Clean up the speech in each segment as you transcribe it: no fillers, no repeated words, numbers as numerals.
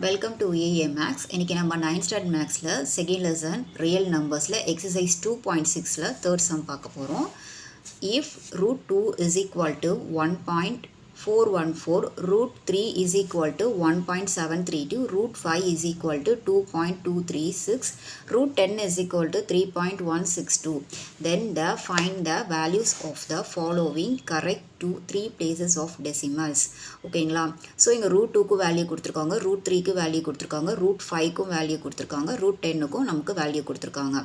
Welcome to EA Max. இன்னைக்கு நம்ம 9th standard Maxல second lesson real numbersல exercise 2.6ல third sum பார்க்க போறோம். If root 2 is equal to 1.414, root 3 is equal to 1.732, root 5 is equal to 2.236, root 10 is equal to 3.162, then find the values of the following correct to 3 places of decimals. ஓகேங்களா? So இங்கே root 2க்கு value கொடுத்துருக்காங்க, root 3க்கு value கொடுத்துருக்காங்க, root 5க்கும் value கொடுத்துருக்காங்க, root 10க்கும் நமக்கு வேல்யூ கொடுத்துருக்காங்க.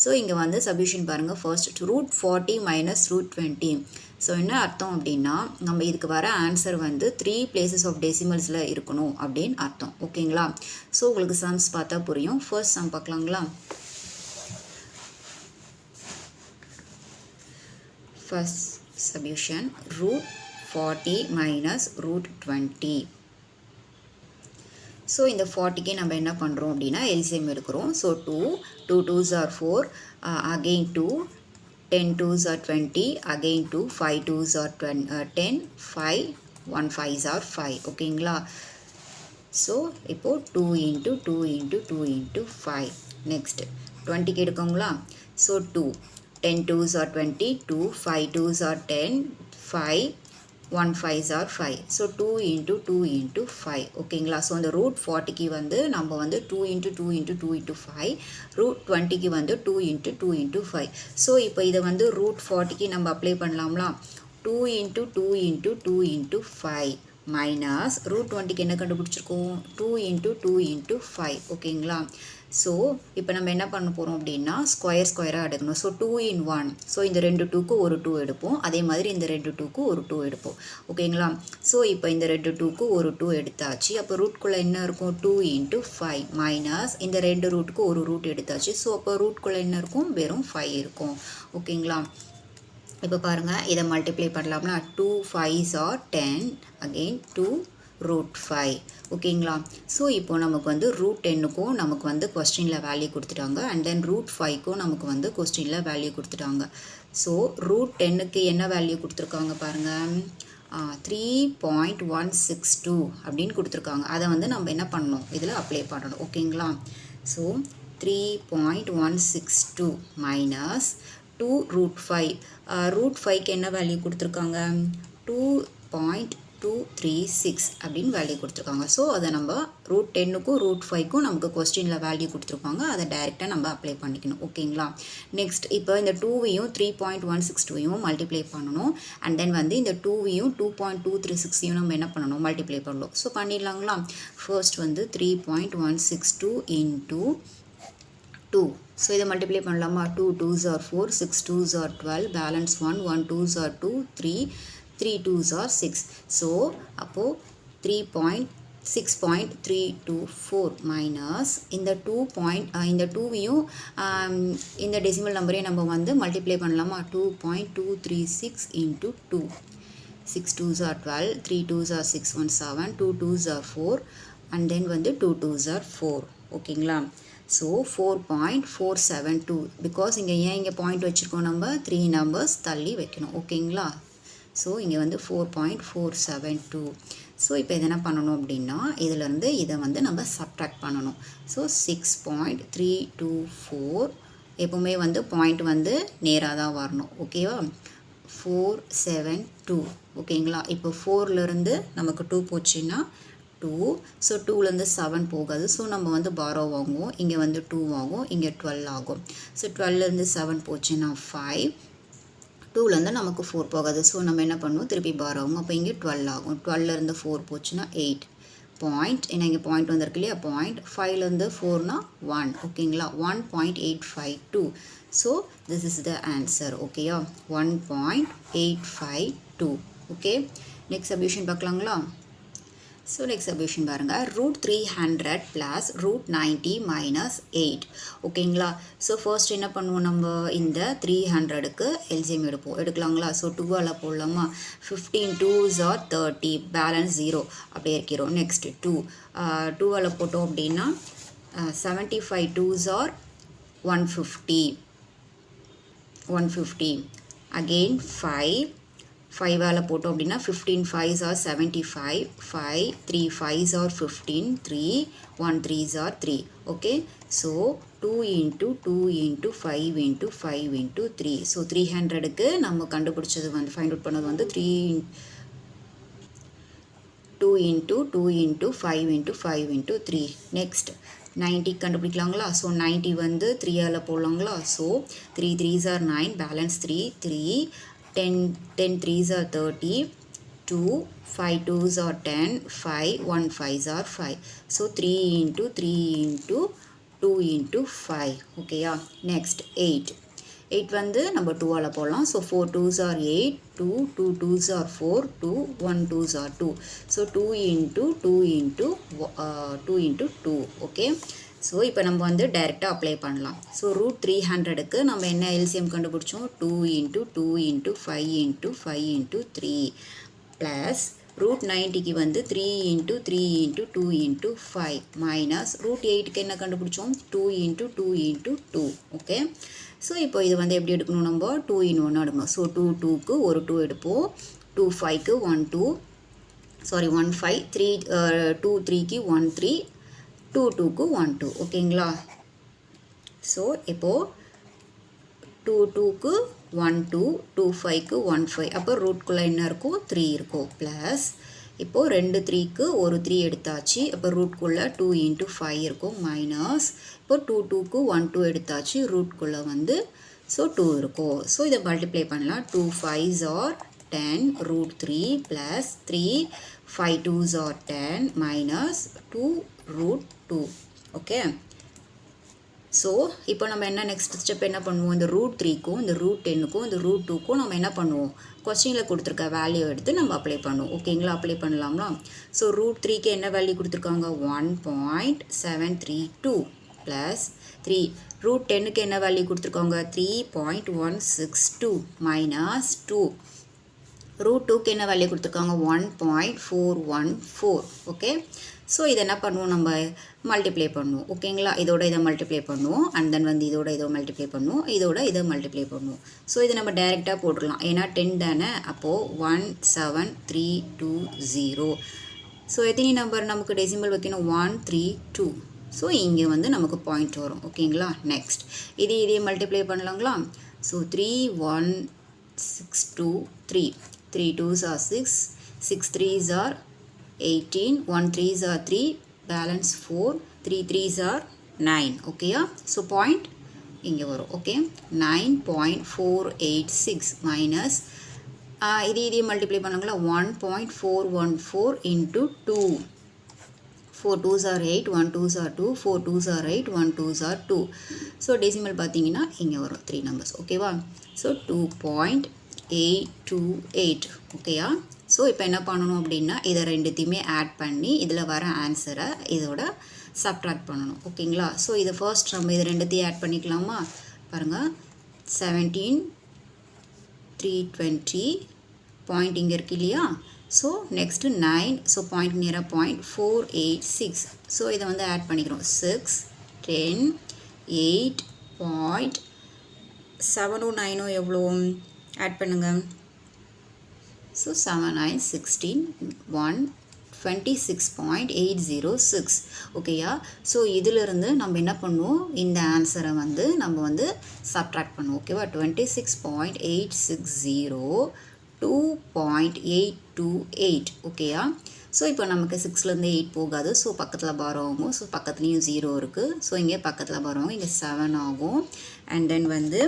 ஸோ இங்கே வந்து சப்யூஷன் பாருங்கள். First root 40 minus root 20. So என்ன அர்த்தம் அப்படின்னா நம்ம இதுக்கு வர ஆன்சர் வந்து 3 பிளேசஸ் ஆஃப் டெசிமல்ஸில் இருக்கணும் அப்படின்னு அர்த்தம். ஓகேங்களா? ஸோ உங்களுக்கு சம்ஸ் பார்த்தா புரியும். ஃபர்ஸ்ட் சம் பார்க்கலாங்களா? First solution root 40 minus root 20. So இந்த 40க்கு நம்ம என்ன பண்ணுறோம் அப்படின்னா எல்சிஎம் எடுக்கிறோம். So 2 2s are 4, again 2, 10 2s are 20, again 2, 5 2s are 10, 5 1 5s are 5. ஓகேங்களா? ஸோ இப்போது 2 into 2 into 2 into 5. நெக்ஸ்ட் 20க்கு எடுக்கோங்களா? So 2 10 2s are 20, 2 5 2s are 10, 5 1 5s are 5. So 2 into 2 into 5. ஓகேங்களா? ஸோ அந்த ரூட் 40க்கு வந்து நம்ம வந்து 2 into 2 into 2 into 5, ரூட் 20க்கு வந்து 2 into 2 into 5. ஸோ இப்போ இதை வந்து ரூட் 40க்கு நம்ம அப்ளை பண்ணலாம்ல. 2 into 2 into 2 into 5 minus root 20க்கு என்ன கண்டுபிடிச்சிருக்கோம்? 2 into 2 into 5. ஓகேங்களா? ஸோ இப்போ நம்ம என்ன பண்ண போகிறோம் அப்படின்னா ஸ்கொயராக எடுக்கணும். So 2 in 1. ஸோ இந்த ரெண்டு 2க்கு ஒரு 2 எடுப்போம், அதே மாதிரி இந்த ரெண்டு 2க்கு ஒரு 2 எடுப்போம். ஓகேங்களா? ஸோ இப்போ இந்த ரெண்டு 2க்கு ஒரு 2 எடுத்தாச்சு. அப்போ ரூட்குள்ளே என்ன இருக்கும்? 2 into 5 மைனஸ் இந்த ரெண்டு ரூட்டுக்கு ஒரு ரூட் எடுத்தாச்சு. ஸோ அப்போ ரூட்குள்ளே என்ன இருக்கும்? வெறும் 5 இருக்கும். ஓகேங்களா? இப்போ பாருங்கள், இதை மல்டிப்ளை பண்ணலாம்னா 2 5s are 10, again 2 ரூட் 5. ஓகேங்களா? ஸோ இப்போ நமக்கு வந்து ரூட் 10க்கும் நமக்கு வந்து கொஸ்டினில் வேல்யூ கொடுத்துட்டாங்க, அண்ட் தென் ரூட் 5க்கும் நமக்கு வந்து கொஸ்டினில் வேல்யூ கொடுத்துட்டாங்க. ஸோ ரூட் 10க்கு என்ன வேல்யூ கொடுத்துருக்காங்க பாருங்கள், 3.162 அப்படின்னு கொடுத்துருக்காங்க. அதை வந்து நம்ம என்ன பண்ணணும்? இதில் அப்ளை பண்ணணும். ஓகேங்களா? So 3.162 minus 2 root 5. ரூட் 5க்கு என்ன வேல்யூ கொடுத்துருக்காங்க? 2.236 அப்படின்னு வேல்யூ கொடுத்துருக்காங்க. ஸோ அதை நம்ம ரூட் 10க்கும் ரூட் 5க்கும் நமக்கு கொஸ்டினில் வேல்யூ கொடுத்துருப்பாங்க, அதை டைரெக்டாக நம்ம அப்ளை பண்ணிக்கணும். ஓகேங்களா? நெக்ஸ்ட் இப்போ இந்த 2வையும் 3.162வையும் மல்டிப்ளை பண்ணணும், அண்ட் தென் வந்து இந்த 2வையும் 2.236ஐயும் நம்ம என்ன பண்ணணும்? மல்டிப்ளை பண்ணணும். ஸோ பண்ணிடலாங்களா? ஃபர்ஸ்ட் வந்து 3.162 into 2. ஸோ இதை மல்டிப்ளை பண்ணலாமா? 2 2s are 4, 6 2s are 12, balance 1 1 2s are 2, 3 3 2s are 6. So அப்போது 6.324 மைனஸ் இந்த 2வையும் இந்த டெசிமல் நம்பரையும் நம்ம வந்து மல்டிப்ளை பண்ணலாமா? 2.236 into 2. 6 2s are 12, 3 2s are 6 1 7, 2 2s are 4, and then வந்து 2 2s are 4. ஓகேங்களா? ஸோ 4.472. பிகாஸ் இங்கே ஏன் இங்கே பாயிண்ட் வச்சுருக்கோம்? நம்ம 3 நம்பர்ஸ் தள்ளி வைக்கணும். ஓகேங்களா? ஸோ இங்கே வந்து 4.472. ஸோ இப்போ இது என்ன பண்ணணும் அப்படின்னா இதிலேருந்து இதை வந்து நம்ம சப்ட்ராக்ட் பண்ணணும். ஸோ 6.324. எப்போவுமே வந்து பாயிண்ட் வந்து நேராக தான் வரணும். ஓகேவா? 472. ஓகேங்களா? இப்போ 4லேருந்து நமக்கு 2 போச்சுன்னா 2. ஸோ 2லேருந்து 7 போகாது. ஸோ நம்ம வந்து பாரோ வாங்குவோம், இங்கே வந்து 2 ஆகும், இங்கே 12 ஆகும். ஸோ 12லேருந்து 7 போச்சுன்னா 5, 2லேருந்து நமக்கு 4 போகாது. ஸோ நம்ம என்ன பண்ணுவோம்? திருப்பி பாரோ ஆகும், அப்போ இங்கே 12 ஆகும். 12லேருந்து 4 போச்சுன்னா 8 பாயிண்ட். ஏன்னா இங்கே பாயிண்ட் வந்திருக்கு இல்லையா? பாயிண்ட். 5லேருந்து 4னா 1. ஓகேங்களா? 1.852. So this is the answer. ஓகேயா? 1.852. ஓகே, நெக்ஸ்ட் சப்யூஷன் பார்க்கலாங்களா? ஸோ நெக்ஸ்ட் சப்யூஷன் பாருங்கள். Root 300 plus root 90 minus 8. ஓகேங்களா? ஸோ ஃபர்ஸ்ட் என்ன பண்ணுவோம்? நம்ம இந்த 300க்கு எல்சிஎம் எடுக்கலாங்களா? ஸோ 2ஆல் போடலாமா? 15 2s are 30, பேலன்ஸ் 0 அப்படியே இருக்கிறோம். நெக்ஸ்ட் 2ஆல் போட்டோம் அப்படின்னா 75 2s are 150, அகெயின் 5 5ஆல் போட்டோம் அப்படின்னா 15 5s are 75, 5 3 5s are 15, 3 1 3s are 3. Okay, so 2 into 2 into 5 into 5 into 3. So 300க்கு நம்ம கண்டுபிடிச்சது வந்து ஃபைண்ட் அவுட் பண்ணது வந்து 2 into 2 into 5 into 5 into 3. Next 90 கண்டுபிடிக்கலாங்களா? ஸோ 90 வந்து 3ஆல் போடலாங்களா? So 3 3s are 9, balance 3 3 10 3s are 30, 2 5 2s are 10, 5 1 5s are 5. So 3 into 3 into 2 into 5. ஓகேயா? நெக்ஸ்ட் 8 வந்து நம்ம 2ஆல் போடலாம். So 4 2s are 8, 2 2s are 4, 2 1 2s are 2. So 2 into 2 into 2 into 2. Okay, so இப்போ நம்ம வந்து டைரெக்டாக அப்ளை பண்ணலாம். ஸோ √300க்கு நம்ம என்ன எல்சிஎம் கண்டுபிடிச்சோம்? 2 into 2 into 5 into 5 into 3 plus √90க்கு வந்து 3 into 3 into 2 into 5 மைனஸ் √8க்கு என்ன கண்டுபிடிச்சோம்? 2 into 2 into 2. ஓகே, ஸோ இப்போ இது வந்து எப்படி எடுக்கணும்? நம்ம 2 in 1 எடுக்கணும். ஸோ 2 2க்கு ஒரு 2 எடுப்போம், 2 5க்கு 1 2, சாரி 1 5, 3 2 3க்கு 1 3, 2 2க்கு 1 2. ஓகேங்களா? ஸோ இப்போது 2 2க்கு 1 2, 2 5க்கு 1 5, அப்போ ரூட்குள்ளே என்ன இருக்கும்? 3 இருக்கும். ப்ளஸ் இப்போது 2 3க்கு ஒரு 3 எடுத்தாச்சு, அப்போ ரூட்குள்ளே 2 into 5 இருக்கும். மைனஸ் இப்போ 2 2க்கு 1 2 எடுத்தாச்சு, ரூட்குள்ளே வந்து ஸோ 2 இருக்கும். ஸோ இதை மல்டிப்ளை பண்ணலாம். 2 5s are 10 √3 plus 3 5 2s are 10 minus 2 √2. Okay, so இப்போ நம்ம என்ன நெக்ஸ்ட் ஸ்டெப் என்ன பண்ணுவோம்? இந்த √3க்கும் இந்த √10க்கும் இந்த √2க்கும் நம்ம என்ன பண்ணுவோம்? கொஸ்டினில் கொடுத்துருக்க வேல்யூ எடுத்து நம்ம அப்ளை பண்ணுவோம். ஓகேங்களா? அப்ளை பண்ணலாம்னா? ஸோ √3க்கு என்ன வேல்யூ கொடுத்துருக்காங்க? 1.732 ப்ளஸ் 3. √10க்கு என்ன வேல்யூ கொடுத்துருக்காங்க? 3.162 மைனஸ் 2. √2க்கு என்ன வேல்யூ கொடுத்துருக்காங்க? 1.414. ஓகே, ஸோ இதை என்ன பண்ணுவோம்? நம்ம மல்டிப்ளை பண்ணுவோம். ஓகேங்களா? இதோட இதை மல்டிப்ளை பண்ணுவோம், அண்ட் தென் வந்து இதோட இதை மல்டிப்ளை பண்ணுவோம், இதோட இதை மல்டிப்ளை பண்ணுவோம். ஸோ இதை நம்ம டைரெக்டாக போட்டுடலாம், ஏன்னா 10 தானே. அப்போது 17320. ஸோ எத்தனை நம்பர் நமக்கு டெசிமல் வைக்கணும்? 132. ஸோ இங்கே வந்து நமக்கு பாயிண்ட் வரும். ஓகேங்களா? நெக்ஸ்ட் இதையே multiply பண்ணலாங்களா? So 3 1 6 2 3, 3 2s are 6, 6 3s are 18, 1 3s are 3, balance 4, 3 3s are 9. ஓகேயா? ஸோ பாயிண்ட் இங்கே வரும். ஓகே, 9.486 மைனஸ் இதையே மல்டிப்ளை பண்ணாங்களா? 1.414 into 2. 4 2s are 8, 1 2s are 2, 4 2s are 8, 1 2s are 2. So decimal பார்த்தீங்கன்னா இங்கே வரும் 3 நம்பர்ஸ். ஓகேவா? ஸோ 2.828. ஓகேயா? ஸோ இப்போ என்ன பண்ணணும் அப்படின்னா இதை ரெண்டுத்தையுமே ஆட் பண்ணி இதில் வர ஆன்சரை இதோட சப்ட்ராக்ட் பண்ணணும். ஓகேங்களா? ஸோ இதை ஃபர்ஸ்ட் நம்ம இது ரெண்டுத்தையும் ஆட் பண்ணிக்கலாமா? பாருங்கள், 17 320 பாயிண்ட் இங்கே இருக்கு இல்லையா? ஸோ நெக்ஸ்ட்டு 9, ஸோ பாயிண்ட் நியராக 0.486. ஸோ இதை வந்து ஆட் பண்ணிக்கிறோம். 6 10 8 பாயிண்ட் 7 9 எவ்வளோ ஆட் பண்ணுங்கள்? ஸோ 7 9 16 1 26.806. ஓகேயா? ஸோ இதிலிருந்து நம்ம என்ன பண்ணுவோம்? இந்த ஆன்சரை வந்து நம்ம வந்து சப்ட்ராக்ட் பண்ணுவோம். ஓகேவா? 26.860 2.828. ஓகேயா? ஸோ இப்போ நமக்கு 6லேருந்து 8 போகாது. ஸோ பக்கத்தில் பாரம் ஆகும். ஸோ பக்கத்துலேயும் 0 இருக்குது. ஸோ இங்கே பக்கத்தில் பாரம் ஆகும். இங்கே 7 ஆகும். அண்ட் தென் வந்து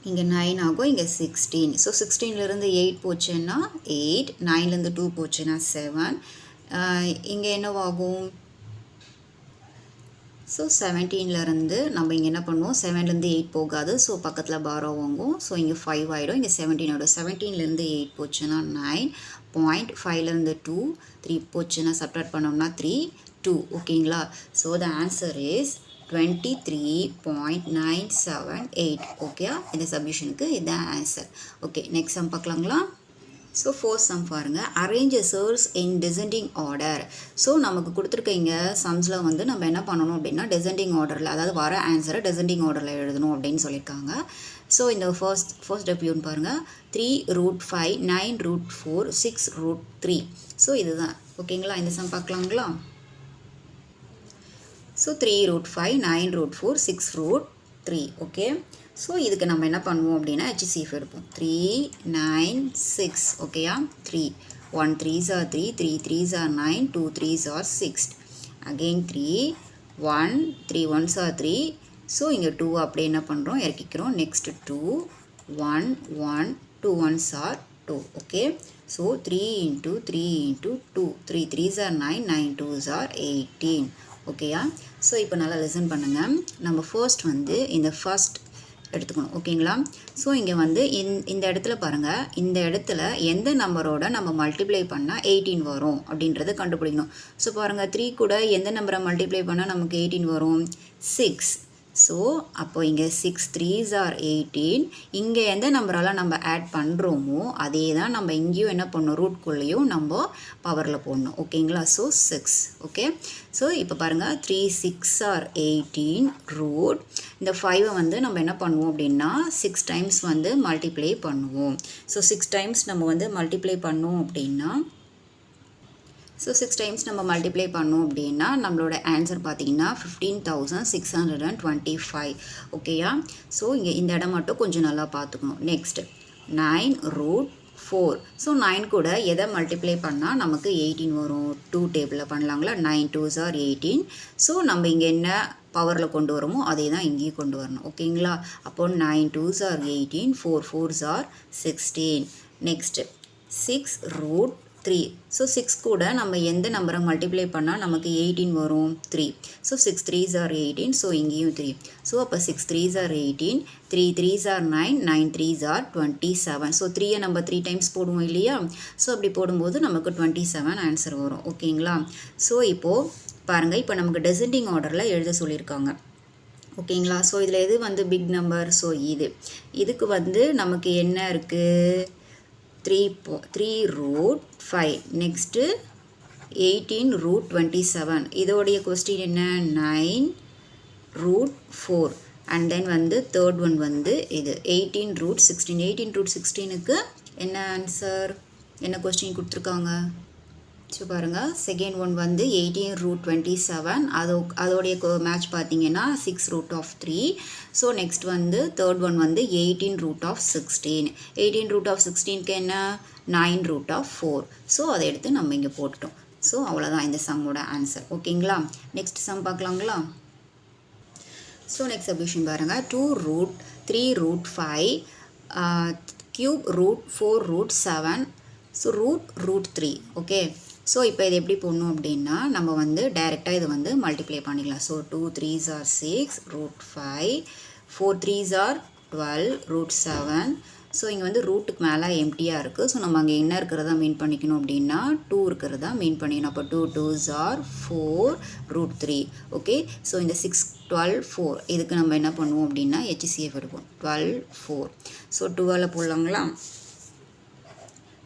இங்கே 9 ஆகும். இங்கே 16. ஸோ 16லேருந்து 8 போச்சுன்னா 8, 9லேருந்து 2 போச்சுன்னா 7. இங்கே என்னவாகும்? ஸோ 17லேருந்து நம்ம இங்கே என்ன பண்ணுவோம்? 7லேருந்து 8 போகாது. ஸோ பக்கத்தில் பாரோ வாங்கும். ஸோ இங்கே 5 ஆகிடும். இங்கே 17 ஆகிடும். 17லேருந்து 8 போச்சுன்னா 9. 5லேருந்து 2 3 போச்சுன்னா சப்ட்ராக்ட் பண்ணோம்னா 3 2. ஓகேங்களா? So the answer is 23.978. Okay, இந்த சப்மிஷனுக்கு இதுதான் ஆன்சர். ஓகே, நெக்ஸ்ட் சம் பார்க்கலாங்களா? ஸோ ஃபோர்த் சம் பாருங்கள். Arrange cells in descending order. So நமக்கு கொடுத்துருக்க இங்கே சம்ஸில் வந்து நம்ம என்ன பண்ணணும் அப்படின்னா டிசெண்டிங் ஆர்டரில், அதாவது வர ஆன்சரை டிசெண்டிங் ஆர்டரில் எழுதணும் அப்படின்னு சொல்லியிருக்காங்க. ஸோ இந்த ஃபர்ஸ்ட் ஸ்டெப் யூன் பாருங்கள் 3√5 9√4 6√3. ஸோ இதுதான் ஓகேங்களா. இந்த சம் பார்க்கலாங்களா. ஸோ 3√5 9√4 6√3. ஓகே. ஸோ இதுக்கு நம்ம என்ன பண்ணுவோம் அப்படின்னா HCF எடுப்போம். 3 9 6 ஓகேயா. 3 1 3s are 3 3 3s are 9 2 3s are 6 again 3 1 3 1s are 3. So இங்கே 2 அப்படியே என்ன பண்ணுறோம் இறக்கிக்கிறோம். Next 2 1 1 2 1s are 2. Okay. So 3 into 3 into 2 3 3s are 9 9 2s are 18. ஓகேயா. ஸோ இப்போ நல்லா லிசன் பண்ணுங்கள். நம்ம ஃபர்ஸ்ட் வந்து இந்த ஃபர்ஸ்ட் எடுத்துக்கணும் ஓகேங்களா. ஸோ இங்கே வந்து இந்த இடத்துல பாருங்கள், இந்த இடத்துல எந்த நம்பரோட நம்ம மல்டிப்ளை பண்ணால் 18 வரும் அப்படின்றத கண்டுபிடிக்கணும். ஸோ பாருங்கள் 3 கூட எந்த நம்பரை மல்டிப்ளை பண்ணால் நமக்கு 18 வரும் 6. ஸோ அப்போ இங்கே 6 3s are 18. இங்கே எந்த நம்பரால் நம்ம ஆட் பண்ணுறோமோ அதே தான் நம்ம இங்கேயும் என்ன பண்ணணும் ரூட்குள்ளேயும் நம்ம பவரில் போடணும் ஓகேங்களா. ஸோ 6. ஓகே. ஸோ இப்போ பாருங்கள் 3 6 are 18 ரூட். இந்த 5 வந்து நம்ம என்ன பண்ணுவோம் அப்படின்னா 6 டைம்ஸ் வந்து மல்டிப்ளை பண்ணுவோம். ஸோ 6 டைம்ஸ் நம்ம வந்து மல்டிப்ளை பண்ணோம் அப்படின்னா ஸோ 6 டைம்ஸ் நம்ம மல்டிப்ளை பண்ணோம் அப்படின்னா நம்மளோட ஆன்சர் பார்த்தீங்கன்னா 15,625. ஓகேயா. ஸோ இங்கே இந்த இடம் மட்டும் கொஞ்சம் நல்லா பார்த்துக்கணும். நெக்ஸ்ட் 9√4. ஸோ 9 கூட எதை மல்டிப்ளை பண்ணால் நமக்கு 18 வரும். 2 டேபிளில் பண்ணலாங்களா. 9 2s are 18. ஸோ நம்ம இங்கே என்ன பவரில் கொண்டு வரோமோ அதே தான் இங்கேயும் கொண்டு வரணும் ஓகேங்களா. அப்போ 9 2s are 18 4 4s are 16. Next 6√3. So 6 கூட நம்ம எந்த நம்பரை மல்டிப்ளை பண்ணால் நமக்கு 18 வரும் 3. So 6 3s are 18. ஸோ இங்கேயும் 3. ஸோ அப்போ 6 3s are 18 3 3s are 9 9 3s are 27. So 3யை நம்ம 3 டைம்ஸ் போடுவோம் இல்லையா. ஸோ அப்படி போடும்போது நமக்கு 27 ஆன்சர் வரும் ஓகேங்களா. ஸோ இப்போது பாருங்கள், இப்போ நமக்கு டெசெண்டிங் ஆர்டரில் எழுத சொல்லியிருக்காங்க ஓகேங்களா. ஸோ இதில் எது வந்து பிக் நம்பர். ஸோ இதுக்கு வந்து நமக்கு என்ன இருக்குது 3√5. நெக்ஸ்ட்டு 18√27. இதோடைய கொஸ்டின் என்ன 9√4. அண்ட் தென் வந்து தேர்ட் ஒன் வந்து இது 18√16. 18√16க்கு என்ன ஆன்சர் என்ன கொஸ்டின் கொடுத்துருக்காங்க. ஸோ பாருங்கள் செகண்ட் ஒன் வந்து 18√27. அதோடைய மேட்ச் பார்த்தீங்கன்னா 6√3. ஸோ நெக்ஸ்ட் வந்து தேர்ட் ஒன் வந்து 18√16. 18√16க்கு என்ன 9√4. ஸோ அதை எடுத்து நம்ம இங்கே போட்டுட்டோம். ஸோ அவ்வளோதான் இந்த சம்மோட ஆன்சர் ஓகேங்களா. நெக்ஸ்ட் சம் பார்க்கலாங்களா. ஸோ நெக்ஸ்ட் சப்டிவிஷன் பாருங்கள் 2√3√5 cube √4√7. ஸோ √3. ஓகே. ஸோ இப்போ இது எப்படி போடணும் அப்படின்னா நம்ம வந்து டைரெக்டாக இது வந்து மல்டிப்ளை பண்ணிக்கலாம். So 2 3s are 6 √5 4 3s are 12 √7. So இங்கே வந்து ரூட்டுக்கு மேலே எம்டியாக இருக்குது. ஸோ நம்ம அங்கே என்ன இருக்கிறதா மீன் பண்ணிக்கணும் அப்படின்னா 2 இருக்கிறதா மீன் பண்ணிக்கணும். அப்போ 2 2s are 4 √3. ஓகே. ஸோ இந்த 6 12 4 இதுக்கு நம்ம என்ன பண்ணுவோம் அப்படின்னா HCF எடுப்போம். 12 4. So 12 போடலாங்களா.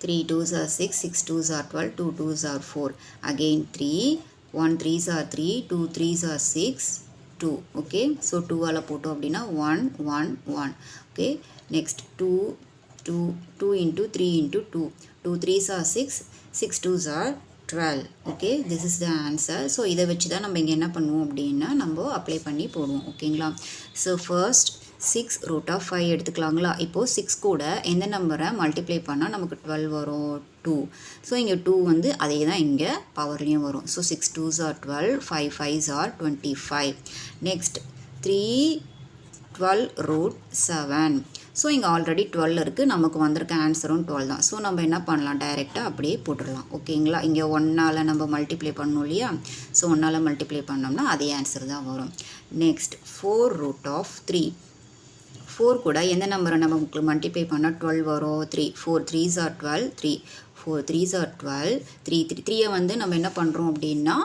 3 2s are 6 6 2s are 12 2 2s are 4. Again 3 1 3s are 3 2 3s are 6 2. Okay. So 2 போட்டோம் அப்படின்னா 1 1 1. Okay. Next 2 2 2 into 3 into 2 2 3s are 6 6 2s are 12. Okay. This is the answer. So இதை வச்சு தான் நம்ம இங்கே என்ன பண்ணுவோம் அப்படின்னா நம்ம அப்ளை பண்ணி போடுவோம் ஓகேங்களா. So first 6√5 எடுத்துக்கலாங்களா. இப்போது 6 கூட எந்த நம்பரை மல்டிப்ளை பண்ணால் நமக்கு 12 வரும் 2. ஸோ இங்கே 2 வந்து அதே தான் இங்கே பவர்லேயும் வரும். So 6 2s are 12 5 5s are 25. Next 3 12√7. So இங்கே ஆல்ரெடி 12 இருக்குது. நமக்கு வந்திருக்க ஆன்சரும் 12 தான். ஸோ நம்ம என்ன பண்ணலாம் டைரெக்டாக அப்படியே போட்டுடலாம் ஓகேங்களா. இங்கே 1ஆல் நம்ம மல்டிப்ளை பண்ணணும் இல்லையா. ஸோ 1ஆல் மல்டிப்ளை பண்ணோம்னா அதே ஆன்சர் தான் வரும். நெக்ஸ்ட் 4√3. 4 கூட எந்த நம்பரை நமக்கு மல்டிப்ளை பண்ணால் 12 வரும் 3 4 3s are 12 3 4 3s are 12 3 3யை வந்து நம்ம என்ன பண்ணுறோம் அப்படின்னா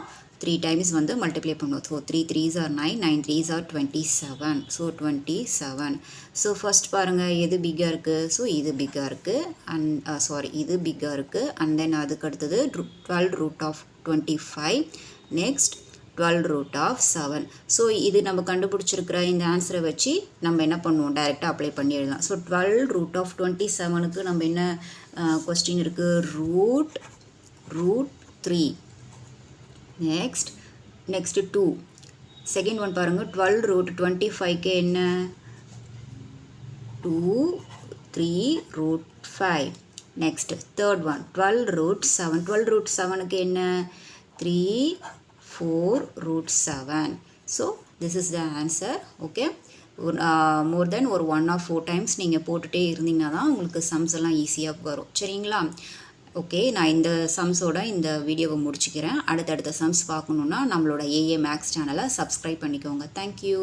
3 டைம்ஸ் வந்து மல்டிப்ளை பண்ணுவோம். So 3 3s are 9 9 3s are 27. So 27. So first பாருங்கள் எது பிக்காக இருக்குது. ஸோ இது பிக்காக இருக்குது அண்ட் இது பிக்காக இருக்குது. அண்ட் தென் அதுக்கு அடுத்தது 12 √25. Next 12 root of 7. ஸோ இது நம்ம கண்டுபிடிச்சிருக்கிற இந்த ஆன்சரை வச்சு நம்ம என்ன பண்ணுவோம், டைரெக்டாக அப்ளை பண்ணி எழுதலாம். ஸோ 12 root of 27க்கு நம்ம என்ன கொஸ்டின் இருக்குது, root 3. நெக்ஸ்ட் 2. செகண்ட் ஒன் பாருங்கள், 12 root 25க்கு என்ன 2, 3 root 5. Next third one 12 root 7. 12 root 7க்கு என்ன 3, 4 root 7. So this is the answer. Okay, more than ஒரு 1 or 4 times நீங்கள் போட்டுகிட்டே இருந்தீங்கன்னா தான் உங்களுக்கு சம்ஸ் எல்லாம் ஈஸியாக வரும். சரிங்களா? ஓகே, நான் இந்த சம்ஸோட இந்த வீடியோவை முடிச்சுக்கிறேன். அடுத்தடுத்த சம்ஸ் பார்க்கணுன்னா நம்மளோட ஏஏ மேக்ஸ் சேனலை சப்ஸ்கிரைப் பண்ணிக்கோங்க. தேங்க்யூ.